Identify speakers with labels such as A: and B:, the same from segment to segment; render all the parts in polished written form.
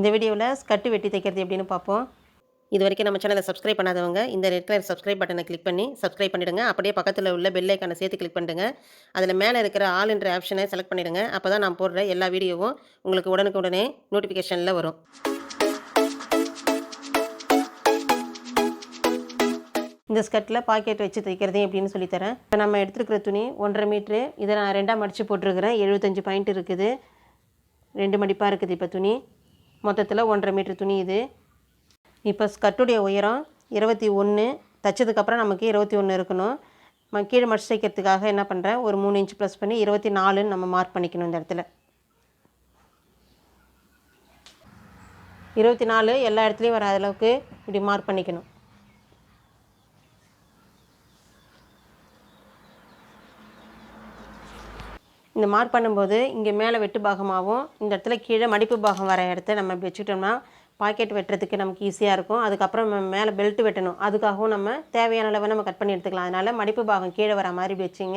A: இந்த வீடியோவில் ஸ்கர்ட் வெட்டி தைக்கிறது எப்படின்னு பார்ப்போம். இது வரைக்கும் நம்ம சேனலை சப்ஸ்கிரைப் பண்ணாதவங்க இந்த ரெட் கலர் சப்ஸ்கிரைப் பட்டனை கிளிக் பண்ணி சப்ஸ்கிரைப் பண்ணிடுங்க. அப்படியே பக்கத்தில் உள்ள பெல் ஐக்கானை சேர்த்து கிளிக் பண்ணிடுங்க. அதில் மேலே இருக்கிற ஆல் என்ற ஆப்ஷனை செலக்ட் பண்ணிடுங்க. அப்போ தான் நான் போடுற எல்லா வீடியோவும் உங்களுக்கு உடனுக்குடனே நோட்டிஃபிகேஷனில் வரும். இந்த ஸ்கர்ட்டில் பாக்கெட் வச்சு தைக்கிறது எப்படின்னு சொல்லித்தரேன். இப்போ நம்ம எடுத்துருக்கிற துணி 1.5 மீட்ரு. இதை நான் 2ஆக மடித்து போட்டிருக்கிறேன். 75 பாயிண்ட் இருக்குது. 2 மடிப்பாக இருக்குது. இப்போ துணி மொத்தத்தில் 1.5 மீட்ரு துணி இது. இப்போ ஸ்கர்ட்டுடைய உயரம் 21. தைச்சதுக்கப்புறம் நமக்கு 21 இருக்கணும். கீழே மடிச்சு தைக்கிறதுக்காக என்ன பண்ணுறேன், ஒரு 3 இன்ச் ப்ளஸ் பண்ணி 24ன்னு நம்ம மார்க் பண்ணிக்கணும். இந்த இடத்துல 24 எல்லா இடத்துலையும் வர அளவுக்கு இப்படி மார்க் பண்ணிக்கணும். இந்த மார்க் பண்ணும்போது இங்கே மேலே வெட்டு பாகமாகவும் இந்த இடத்துல கீழே மடிப்பு பாகம் வர இடத்த நம்ம இப்படி வச்சுக்கிட்டோம்னா பாக்கெட் வெட்டுறதுக்கு நமக்கு ஈஸியாக இருக்கும். அதுக்கப்புறம் நம்ம மேலே பெல்ட் வெட்டணும், அதுக்காகவும் நம்ம தேவையான அளவு நம்ம கட் பண்ணி எடுத்துக்கலாம். அதனால் மடிப்பு பாகம் கீழே வர மாதிரி இப்படி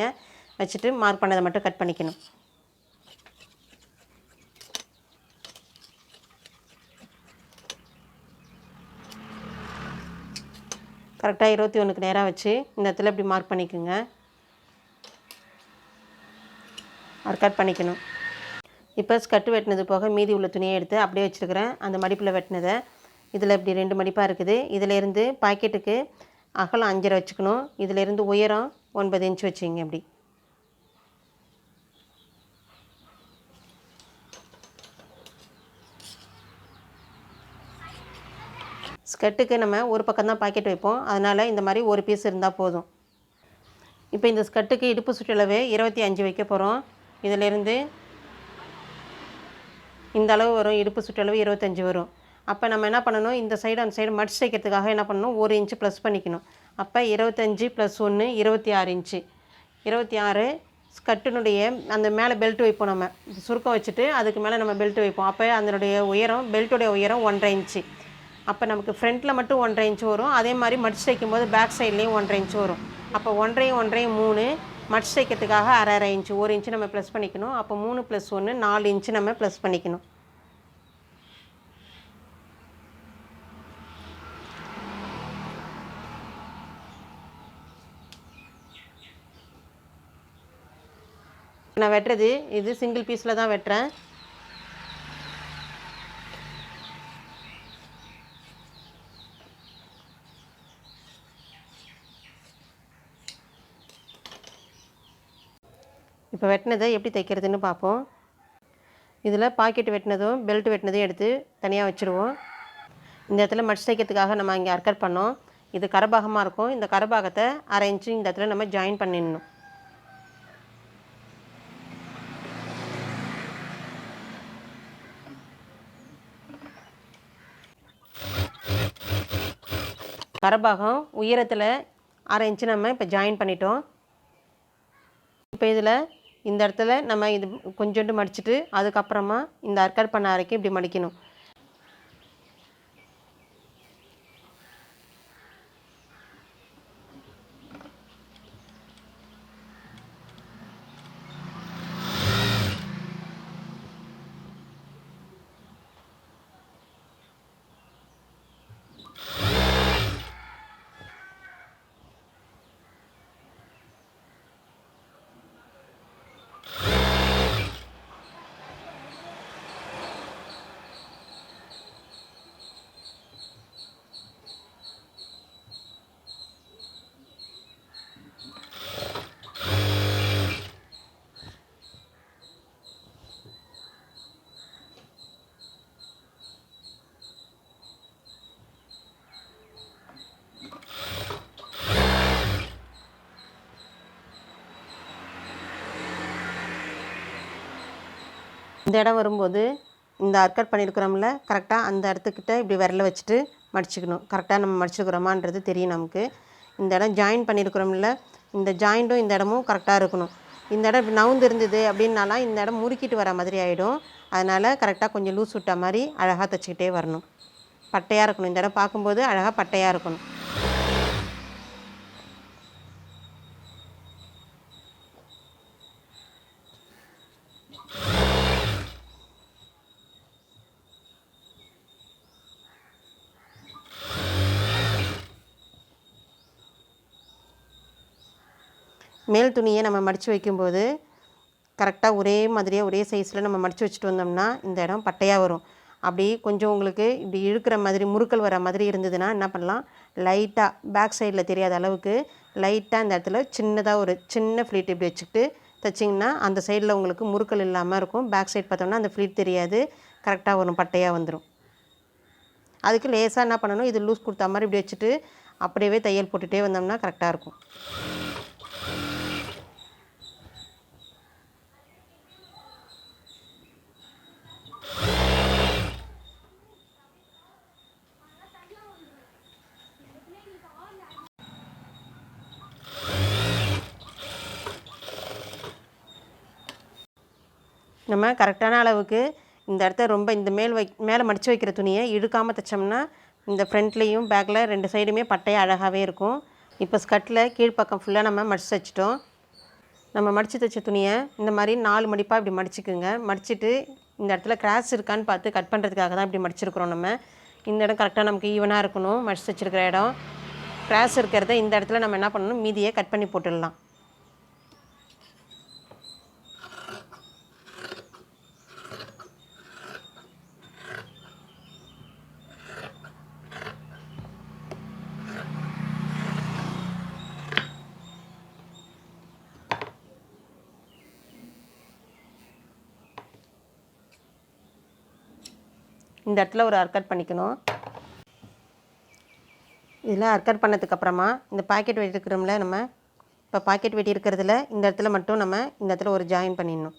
A: வச்சுட்டு மார்க் பண்ணதை மட்டும் கட் பண்ணிக்கணும். கரெக்டாக 21க்கு நேராக வச்சு இந்த இடத்துல இப்படி மார்க் பண்ணிக்கோங்க. கட் பண்ணிக்கணும். இப்போ ஸ்கர்ட் வெட்டினது போக மீதி உள்ள துணியை எடுத்து அப்படியே வச்சுருக்கிறேன். அந்த மடிப்பில் வெட்டினதை இதில் இப்படி 2 மடிப்பாக இருக்குது. இதிலேருந்து பாக்கெட்டுக்கு அகலம் 5.5 வச்சுக்கணும். இதிலேருந்து உயரம் 9 இன்ச் வச்சுங்க. இப்படி ஸ்கர்ட்டுக்கு நம்ம ஒரு பக்கம் தான் பாக்கெட் வைப்போம். அதனால் இந்த மாதிரி ஒரு பீஸ் இருந்தால் போதும். இப்போ இந்த ஸ்கர்ட்டுக்கு இடுப்பு சுற்றளவு 25 வைக்க போகிறோம். இதிலேருந்து இந்த அளவு வரும். இடுப்பு சுற்றளவு 25 வரும். அப்போ நம்ம என்ன பண்ணணும், இந்த சைடு அந்த சைடு மடிச்சு தைக்கிறதுக்காக என்ன பண்ணணும், 1 இன்ச்சு ப்ளஸ் பண்ணிக்கணும். அப்போ 25 + 1 26 இன்ச்சு. 26 ஸ்கர்ட்டினுடைய அந்த மேலே பெல்ட் வைப்போம். நம்ம சுருக்கம் வச்சுட்டு அதுக்கு மேலே நம்ம பெல்ட் வைப்போம். அப்போ அதனுடைய உயரம், பெல்ட்டுடைய உயரம் 1.5 இன்ச்சு. அப்போ நமக்கு ஃப்ரண்ட்டில் மட்டும் 1.5 இன்ச்சு வரும். அதே மாதிரி மடிச்சு தைக்கும்போது பேக் சைட்லேயும் 1.5 இன்ச்சு வரும். அப்போ 1.5 3 மடிச்சு தைக்கிறதுக்காக 1/2 இன்ச்சு, 1 இன்ச்சு நம்ம ப்ளஸ் பண்ணிக்கணும். அப்போ 3 + 1 4 இன்ச்சு நம்ம ப்ளஸ் பண்ணிக்கணும். நான் வெட்டுறது இது சிங்கிள் பீஸில் தான் வெட்டுறேன். இப்போ வெட்டினதை எப்படி தைக்கிறதுன்னு பார்ப்போம். இதில் பாக்கெட் வெட்டினதும் பெல்ட் வெட்டினதும் எடுத்து தனியாக வச்சுருவோம். இந்த இடத்துல மடிச்சு தைக்கிறதுக்காக நம்ம இங்கே கட் பண்ணோம். இது கரபாகமாக இருக்கும். இந்த கரபாகத்தை 1/2 இன்ச்சு இந்த இடத்துல நம்ம ஜாயின் பண்ணிடணும். கரபாகம் உயரத்தில் 1/2 இன்ச்சு நம்ம இப்போ ஜாயின் பண்ணிட்டோம். இப்போ இதில் இந்த இடத்துல நம்ம இது கொஞ்சோண்டு மடிச்சுட்டு அதுக்கப்புறமா இந்த அர்க்கட் பண்ண அரைக்கும் இப்படி மடிக்கணும். இந்த இடம் வரும்போது இந்த அர்க்கட் பண்ணியிருக்கிறோம்ல, கரெக்டாக அந்த இடத்துக்கிட்ட இப்படி விரல வச்சுட்டு மடிச்சுக்கணும். கரெக்டாக நம்ம மடிச்சுக்கிறோமான்றது தெரியும் நமக்கு. இந்த இடம் ஜாயின் பண்ணியிருக்கிறோம்ல, இந்த ஜாயிண்ட்டும் இந்த இடமும் கரெக்டாக இருக்கணும். இந்த இடம் இப்படி நவுந்து இருந்தது அப்படின்னாலாம் இந்த இடம் முறுக்கிட்டு வர மாதிரி ஆகிடும். அதனால் கரெக்டாக கொஞ்சம் லூஸ் விட்ட மாதிரி அழகாக தைச்சிக்கிட்டே வரணும். பட்டையாக இருக்கணும். இந்த இடம் பார்க்கும்போது அழகாக பட்டையாக இருக்கணும். மேல் துணியை நம்ம மடித்து வைக்கும்போது கரெக்டாக ஒரே மாதிரியாக ஒரே சைஸில் நம்ம மடித்து வச்சுட்டு வந்தோம்னா இந்த இடம் பட்டையாக வரும். அப்படி கொஞ்சம் உங்களுக்கு இப்படி இழுக்கிற மாதிரி முறுக்கல் வர மாதிரி இருந்ததுன்னா என்ன பண்ணலாம், லைட்டாக பேக் சைடில் தெரியாத அளவுக்கு லைட்டாக இந்த இடத்துல சின்னதாக ஒரு சின்ன ஃப்ளீட் இப்படி வச்சுக்கிட்டு தைச்சிங்கன்னா அந்த சைடில் உங்களுக்கு முறுக்கல் இல்லாமல் இருக்கும். பேக் சைடு பார்த்தோம்னா அந்த ஃப்ளீட் தெரியாது, கரெக்டாக வரும், பட்டையாக வந்துடும். அதுக்கு லேசாக என்ன பண்ணணும், இது லூஸ் கொடுத்தா மாதிரி இப்படி வச்சுட்டு அப்படியே தையல் போட்டுகிட்டே வந்தோம்னா கரெக்டாக இருக்கும். நம்ம கரெக்டான அளவுக்கு இந்த இடத்த ரொம்ப இந்த மேலே மடித்து வைக்கிற துணியை இழுக்காமல் தைச்சோம்னா இந்த ஃப்ரண்ட்லேயும் பேக்கில் 2 சைடுமே பட்டையாக அழகாகவே இருக்கும். இப்போ ஸ்கர்ட்டில் கீழ்ப்பக்கம் ஃபுல்லாக நம்ம மடித்து தைச்சிட்டோம். நம்ம மடித்து தைச்ச துணியை இந்த மாதிரி 4 மடிப்பாக இப்படி மடிச்சுக்குங்க. மடிச்சுட்டு இந்த இடத்துல கிராஸ் இருக்கான்னு பார்த்து கட் பண்ணுறதுக்காக தான் இப்படி மடிச்சிருக்கிறோம். நம்ம இந்த இடம் கரெக்டாக நமக்கு ஈவனாக இருக்கணும். மடித்து தைச்சிருக்கிற இடம் கிராஸ் இருக்கிறத இந்த இடத்துல நம்ம என்ன பண்ணணும், மீதியை கட் பண்ணி போட்டுடலாம். இந்த இடத்துல ஒரு அர்கட் பண்ணிக்கணும். இதில் அர்கட் பண்ணதுக்கப்புறமா இந்த பாக்கெட் வெட்டி இருக்கிறோம்ல, நம்ம இப்போ பாக்கெட் வெட்டி இருக்கிறதுல இந்த இடத்துல மட்டும் நம்ம இந்த இடத்துல ஒரு ஜாயின் பண்ணிடணும்.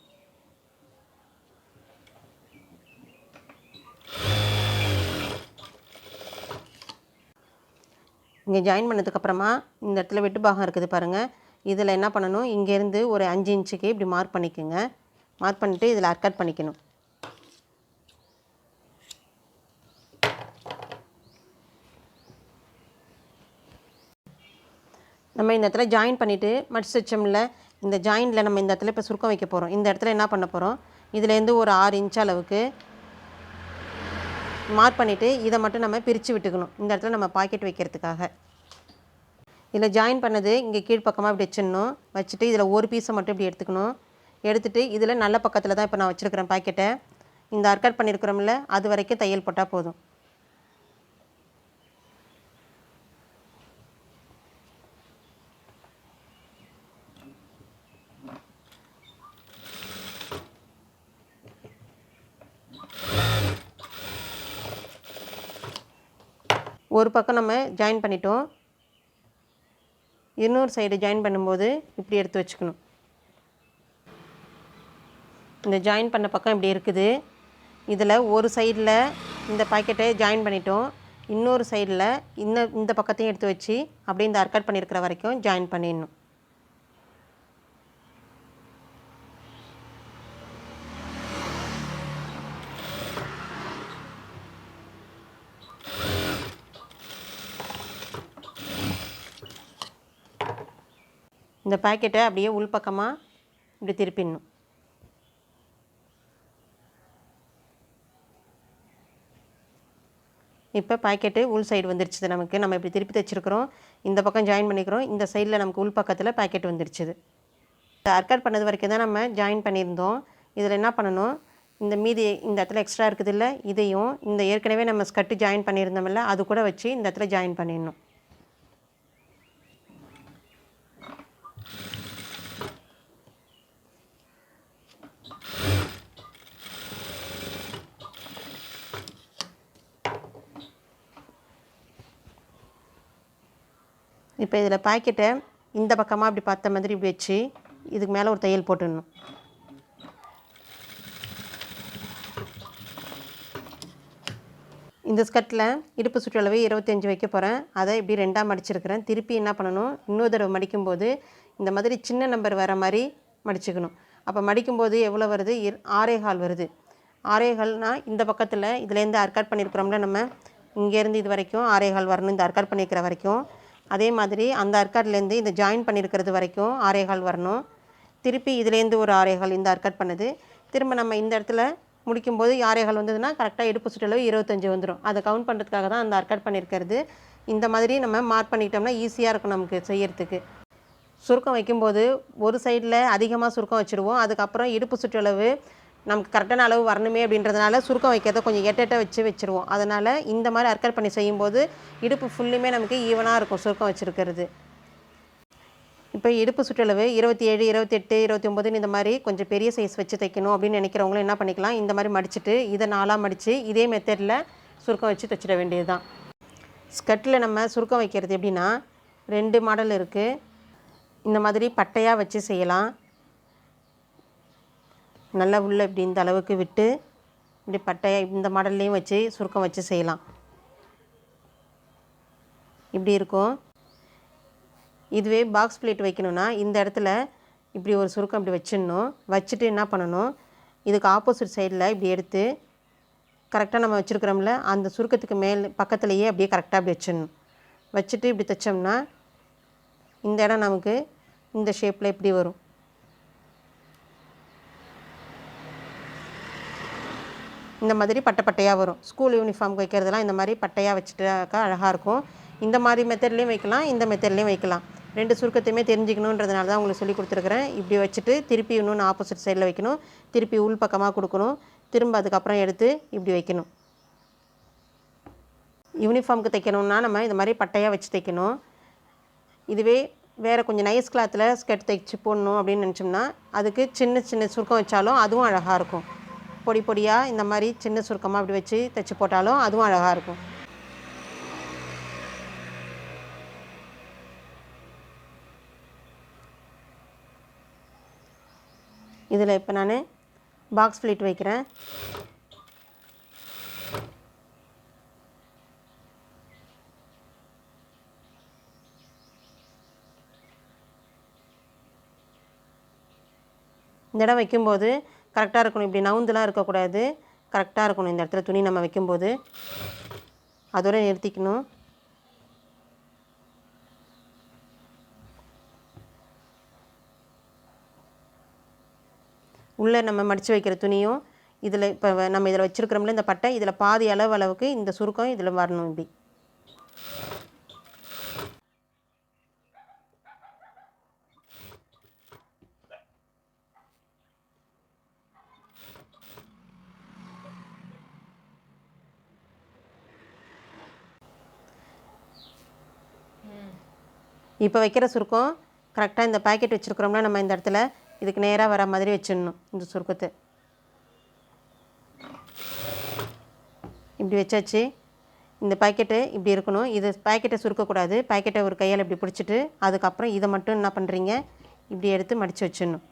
A: இங்கே ஜாயின் பண்ணதுக்கப்புறமா இந்த இடத்துல வெட்டு பாகம் இருக்குது பாருங்கள், இதில் என்ன பண்ணணும், இங்கேருந்து ஒரு 5 இன்ச்சுக்கு இப்படி மார்க் பண்ணிக்கோங்க. மார்க் பண்ணிவிட்டு இதில் அர்கட் பண்ணிக்கணும். நம்ம இந்த இடத்துல ஜாயின் பண்ணிவிட்டு மடிச்சு வச்சோம்ல, இந்த ஜாயிண்டில் நம்ம இந்த இடத்துல இப்போ சுருக்கம் வைக்க போகிறோம். இந்த இடத்துல என்ன பண்ண போகிறோம், இதுலேருந்து ஒரு 6 இன்ச் அளவுக்கு மார்க் பண்ணிவிட்டு இதை மட்டும் நம்ம பிரித்து விட்டுக்கணும். இந்த இடத்துல நம்ம பாக்கெட் வைக்கிறதுக்காக இதில் ஜாயின் பண்ணது இங்கே கீழ்ப்பக்கமாக இப்படி வச்சிடணும். வச்சுட்டு இதில் ஒரு பீஸை மட்டும் இப்படி எடுத்துக்கணும். எடுத்துகிட்டு இதில் நல்ல பக்கத்தில் தான் இப்போ நான் வச்சுருக்கிறேன் பாக்கெட்டை. இந்த அர்கட் பண்ணியிருக்கிறோம்ல, அது வரைக்கும் தையல் போட்டால் போதும். ஒரு பக்கம் நம்ம ஜாயின் பண்ணிட்டோம். இன்னொரு சைடு ஜாயின் பண்ணும்போது இப்படி எடுத்து வச்சுக்கணும். இந்த ஜாயின் பண்ண பக்கம் இப்படி இருக்குது. இதில் ஒரு சைடில் இந்த பாக்கெட்டை ஜாயின் பண்ணிட்டோம். இன்னொரு சைடில் இந்த பக்கத்தையும் எடுத்து வச்சு அப்படியே இந்த அர்கட் பண்ணியிருக்கிற வரைக்கும் ஜாயின் பண்ணிடணும். இந்த பாக்கெட்டை அப்படியே உள்பக்கமாக இப்படி திருப்பிடணும். இப்போ பாக்கெட்டு உள் சைடு வந்துருச்சுது நமக்கு. நம்ம இப்படி திருப்பி தைச்சிருக்கிறோம். இந்த பக்கம் ஜாயின் பண்ணிக்கிறோம். இந்த சைடில் நமக்கு உள் பக்கத்தில் பாக்கெட் வந்துருச்சுது. அர்கட் பண்ணது வரைக்கும் தான் நம்ம ஜாயின் பண்ணியிருந்தோம். இதில் என்ன பண்ணணும், இந்த மீதி இந்த இடத்துல எக்ஸ்ட்ரா இருக்குது இல்லை, இதையும் இந்த ஏற்கனவே நம்ம ஸ்கர்ட்டு ஜாயின் பண்ணியிருந்தோம்ல, அது கூட வச்சு இந்த இடத்துல ஜாயின் பண்ணிடணும். இப்போ இதில் பாக்கெட்டை இந்த பக்கமாக இப்படி பார்த்த மாதிரி இப்படி வச்சு இதுக்கு மேலே ஒரு தையல் போட்டுடணும். இந்த ஸ்கர்ட்டில் இடுப்பு சுற்றளவு 25 வைக்க போகிறேன். அதை இப்படி 2ஆக மடிச்சிருக்கிறேன். திருப்பி என்ன பண்ணணும், இன்னொரு தடவை மடிக்கும்போது இந்த மாதிரி சின்ன நம்பர் வர மாதிரி மடிச்சுக்கணும். அப்போ மடிக்கும்போது எவ்வளோ வருது, 6.25 வருது. 6.25னால் இந்த பக்கத்தில் இதுலேருந்து அர்கட் பண்ணியிருக்கிறோம்ல, நம்ம இங்கேருந்து இது வரைக்கும் 6.25 வரணும். இந்த அர்கட் பண்ணியிருக்கிற வரைக்கும் அதே மாதிரி அந்த அர்கட்லேருந்து இந்த ஜாயின் பண்ணியிருக்கிறது வரைக்கும் 6.25 வரணும். திருப்பி இதுலேருந்து ஒரு 6.25 இந்த அர்கட் பண்ணுது. திரும்ப நம்ம இந்த இடத்துல முடிக்கும்போது 6.25 வந்ததுன்னா கரெக்டாக இடுப்பு சுற்றளவு 25 வந்துடும். அதை கவுண்ட் பண்ணுறதுக்காக தான் அந்த அர்கட் பண்ணியிருக்கிறது. இந்த மாதிரி நம்ம மார்க் பண்ணிக்கிட்டோம்னா ஈஸியாக இருக்கும் நமக்கு செய்யறதுக்கு. சுருக்கம் வைக்கும்போது ஒரு சைடில் அதிகமாக சுருக்கம் வச்சுடுவோம். அதுக்கப்புறம் இடுப்பு சுற்றளவு நமக்கு கரெக்டான அளவு வரணுமே அப்படின்றதுனால சுருக்கம் வைக்கிறத கொஞ்சம் எட்ட வச்சுருவோம். அதனால் இந்த மாதிரி அர்க்கல் பண்ணி செய்யும்போது இடுப்பு ஃபுல்லுமே நமக்கு ஈவனாக இருக்கும் சுருக்கம் வச்சுருக்கிறது. இப்போ இடுப்பு சுற்றளவு 27, 28, 29 இந்த மாதிரி கொஞ்சம் பெரிய சைஸ் வச்சு தைக்கணும் அப்படின்னு நினைக்கிறவங்களும் என்ன பண்ணிக்கலாம், இந்த மாதிரி மடிச்சுட்டு இதை 4ஆக மடித்து இதே மெத்தடில் சுருக்கம் வச்சு தைச்சிட வேண்டியது தான். ஸ்கர்ட்டில் நம்ம சுருக்கம் வைக்கிறது எப்படின்னா 2 மாடல் இருக்குது. இந்த மாதிரி பட்டையாக வச்சு செய்யலாம். நல்லா உள்ள இப்படி இந்த அளவுக்கு விட்டு இப்படி பட்டையாக இந்த மாடல்லையும் வச்சு சுருக்கம் வச்சு செய்யலாம். இப்படி இருக்கும். இதுவே பாக்ஸ் பிளேட் வைக்கணும்னா இந்த இடத்துல இப்படி ஒரு சுருக்கம் இப்படி வச்சிடணும். வச்சுட்டு என்ன பண்ணணும், இதுக்கு ஆப்போசிட் சைடில் இப்படி எடுத்து கரெக்டாக நம்ம வச்சுருக்கிறோம்ல அந்த சுருக்கத்துக்கு மேல் பக்கத்துலேயே அப்படியே கரெக்டாக அப்படி வச்சிடணும். வச்சுட்டு இப்படி தைச்சோம்னா இந்த இடம் நமக்கு இந்த ஷேப்பில் இப்படி வரும். இந்த மாதிரி பட்டையாக வரும். ஸ்கூல் யூனிஃபார்ம் வைக்கிறதெல்லாம் இந்த மாதிரி பட்டையாக வச்சுட்டாக்கா அழகாக இருக்கும். இந்த மாதிரி மெத்தட்லேயும் வைக்கலாம், இந்த மெத்தட்லேயும் வைக்கலாம். 2 சுருக்கத்தையுமே தெரிஞ்சுக்கணுன்றதுனால தான் உங்களுக்கு சொல்லி கொடுத்துருக்குறேன். இப்படி வச்சுட்டு திருப்பி இன்னொன்று ஆப்போசிட் சைடில் வைக்கணும். திருப்பி உள் பக்கமாக கொடுக்கணும். திரும்ப அதுக்கப்புறம் எடுத்து இப்படி வைக்கணும். யூனிஃபார்முக்கு தைக்கணும்னா நம்ம இந்த மாதிரி பட்டையாக வச்சு தைக்கணும். இதுவே வேறு கொஞ்சம் நைஸ் கிளாத்தில் ஸ்கர்ட் தைச்சி போடணும் அப்படின்னு நினச்சோம்னா அதுக்கு சின்ன சின்ன சுருக்கம் வச்சாலும் அதுவும் அழகாக இருக்கும். பொடி பொடியாக இந்த மாதிரி சின்ன சுருக்கமாக அப்படி வச்சு தைச்சி போட்டாலும் அதுவும் அழகாக இருக்கும். இதில் இப்போ நான் பாக்ஸ் பிளேட் வைக்கிறேன். இந்த இடம் வைக்கும்போது கரெக்டாக இருக்கணும். இப்படி நவுந்துலாம் இருக்கக்கூடாது. கரெக்டாக இருக்கணும். இந்த இடத்துல துணி நம்ம வைக்கும்போது அதோடு நிறுத்திக்கணும். உள்ளே நம்ம மடித்து வைக்கிற துணியும் இதில் இப்போ நம்ம இதில் வச்சுருக்கிறோம்ல இந்த பட்டை இதில் பாதி அளவுக்கு இந்த சுருக்கம் இதில் வரணும். இப்படி இப்போ வைக்கிற சுருக்கம் கரெக்டாக இந்த பாக்கெட் வச்சுருக்கிறோம்னா நம்ம இந்த இடத்துல இதுக்கு நேராக வர மாதிரி வச்சிடணும். இந்த சுருக்கத்தை இப்படி வச்சாச்சு. இந்த பாக்கெட்டு இப்படி இருக்கணும். இது பாக்கெட்டை சுருக்கக்கூடாது. பாக்கெட்டை ஒரு கையால் இப்படி பிடிச்சிட்டு அதுக்கப்புறம் இதை மட்டும் என்ன பண்ணுறீங்க, இப்படி எடுத்து மடித்து வச்சிடணும்.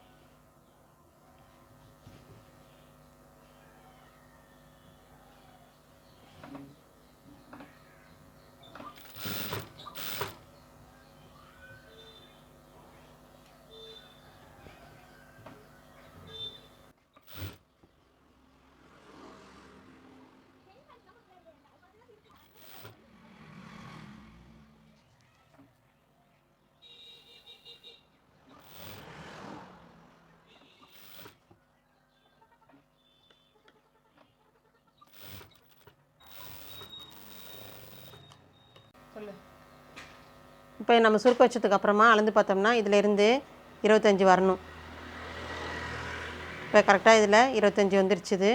A: இப்போ நம்ம சுருக்க வச்சதுக்கு அப்புறமா அளந்து பார்த்தோம்னா இதிலேருந்து 25 வரணும். இப்போ கரெக்டாக இதில் 25 வந்துருச்சுது.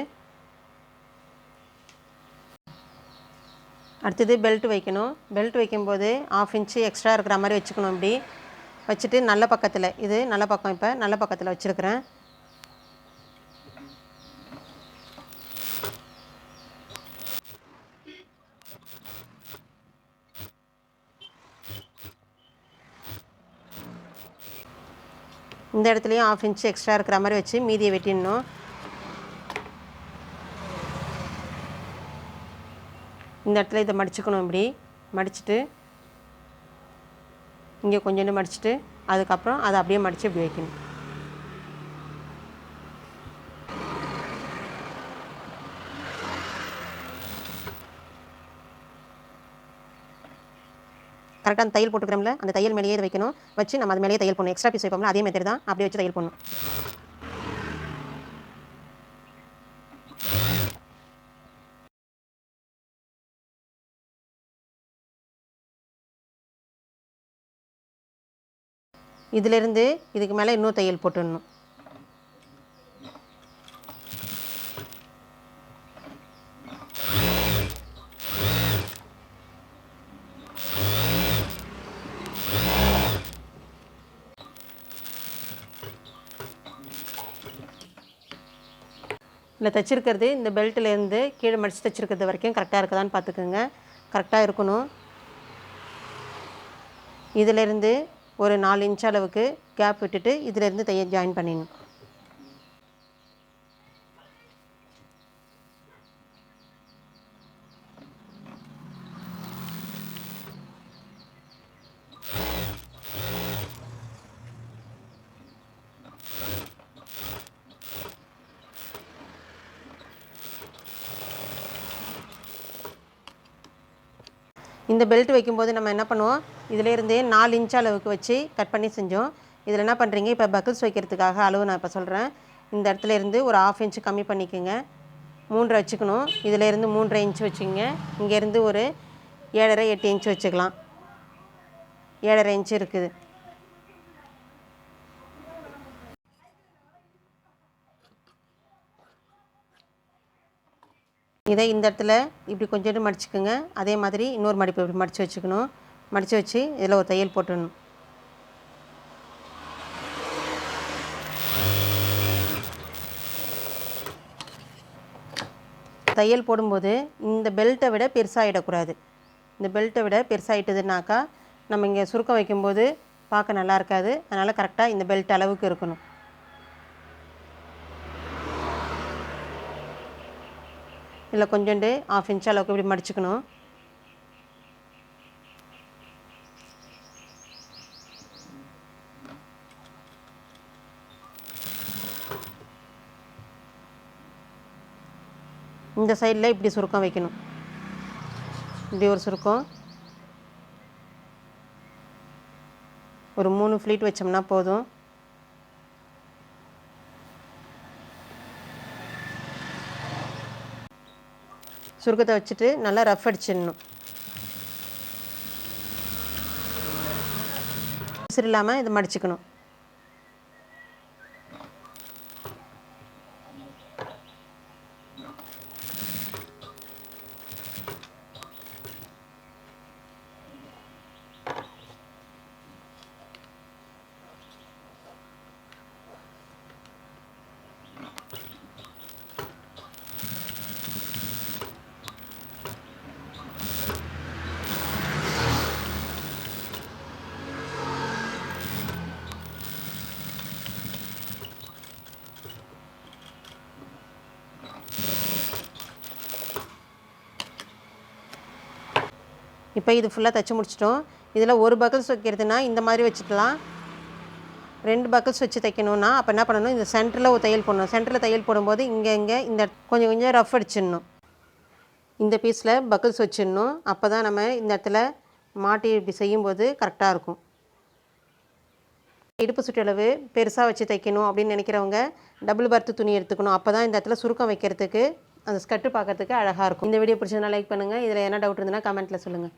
A: அடுத்தது பெல்ட் வைக்கணும். பெல்ட் வைக்கும்போது 1/2 இன்ச்சு எக்ஸ்ட்ரா இருக்கிற மாதிரி வச்சுக்கணும். இப்படி வச்சுட்டு நல்ல பக்கத்தில், இது நல்ல பக்கம், இப்போ நல்ல பக்கத்தில் வச்சுருக்கிறேன். இந்த இடத்துலையும் 1/2 இன்ச்சு எக்ஸ்ட்ரா இருக்கிற மாதிரி வச்சு மீதியை வெட்டிடணும். இந்த இடத்துல இதை மடிச்சுக்கணும். இப்படி மடிச்சுட்டு இங்கே கொஞ்சோண்டு மடிச்சுட்டு அதுக்கப்புறம் அதை அப்படியே மடித்து இப்படி வைக்கணும். கரெக்டாக அந்த தையல் போட்டுக்கிறோம்ல அந்த தையல் மேலேயே இதை வைக்கணும். வச்சு நம்ம அது மேலேயே தையல் பண்ணணும். எக்ஸ்ட்ரா பீஸ் வைப்போம்ல அதே மெத்தட் தான், அப்படியே வச்சு தையல் பண்ணணும். இதிலிருந்து இதுக்கு மேலே இன்னும் தையல் போட்டுடணும். இல்லை தைச்சிருக்கிறது இந்த பெல்ட்டிலேருந்து கீழே மடித்து தைச்சிருக்கிறது வரைக்கும் கரெக்டாக இருக்குதான்னு பார்த்துக்குங்க. கரெக்டாக இருக்கணும். இதிலேருந்து ஒரு 4 இன்ச் அளவுக்கு கேப் விட்டுட்டு இதிலேருந்து தையல் ஜாயின் பண்ணிடணும். இந்த பெல்ட் வைக்கும்போது நம்ம என்ன பண்ணுவோம், இதிலேருந்தே 4 இன்ச் அளவுக்கு வச்சு கட் பண்ணி செஞ்சோம். இதில் என்ன பண்ணுறீங்க, இப்போ பக்கிள்ஸ் வைக்கிறதுக்காக அளவு நான் இப்போ சொல்கிறேன். இந்த இடத்துல இருந்து ஒரு 1/2 இன்ச் கம்மி பண்ணிக்கோங்க. 3 வச்சுக்கணும். இதிலேருந்து 3.5 இன்ச் வச்சுக்கோங்க. இங்கேருந்து ஒரு 7.5 8 இன்ச் வச்சுக்கலாம். 7.5 இன்ச் இருக்குது. இதை இந்த இடத்துல இப்படி கொஞ்சோண்டு மடிச்சுக்கோங்க. அதே மாதிரி இன்னொரு மடிப்பு இப்படி மடித்து வச்சுக்கணும். மடித்து வச்சு இதில் ஒரு தையல் போட்டுடணும். தையல் போடும்போது இந்த பெல்ட்டை விட பெருசாகிடக்கூடாது. இந்த பெல்ட்டை விட பெருசாகிட்டதுனாக்கா நம்ம இங்கே சுருக்கம் வைக்கும்போது பார்க்க நல்லா இருக்காது. அதனால் கரெக்டாக இந்த பெல்ட் அளவுக்கு இருக்கணும். இதில் கொஞ்சோண்டு 1/2 இன்ச் அளவுக்கு இப்படி மடிச்சுக்கணும். இந்த சைடில் இப்படி சுருக்கம் வைக்கணும். இப்படி ஒரு சுருக்கம் ஒரு 3 ஃப்ளீட் வச்சோம்னா போதும். சுருக்கத்தை வச்சுட்டு நல்லா ரஃப் அடிச்சிடணும். விசிறு இல்லாமல் இதை மடிச்சுக்கணும். இப்போ இது ஃபுல்லாக தைச்சி முடிச்சிட்டோம். இதில் ஒரு பக்கிள்ஸ் வைக்கிறதுனா இந்த மாதிரி வச்சுக்கலாம். 2 பக்கிள்ஸ் வச்சு தைக்கணுன்னா அப்போ என்ன பண்ணணும், இந்த சென்டரில் ஒரு தையல் போடணும். சென்டரில் தையல் போடும்போது இங்கே இந்த கொஞ்சம் கொஞ்சம் ரஃப் அடிச்சிடணும். இந்த பீஸில் பக்கிள்ஸ் வச்சிடணும். அப்போ தான் நம்ம இந்த இடத்துல மாட்டி இப்படி செய்யும்போது கரெக்டாக இருக்கும். இடுப்பு சுற்றளவு பெருசாக வச்சு தைக்கணும் அப்படின்னு நினைக்கிறவங்க டபுள் பர்த்து துணி எடுத்துக்கணும். அப்போ தான் இந்த இடத்துல சுருக்கம் வைக்கிறதுக்கு அந்த ஸ்கர்ட்டு பார்க்கறதுக்கு அழகாக இருக்கும். இந்த வீடியோ பிடிச்சதுனா லைக் பண்ணுங்கள். இதில் என்ன டவுட் இருந்ததுன்னா கமெண்ட்டில் சொல்லுங்கள்.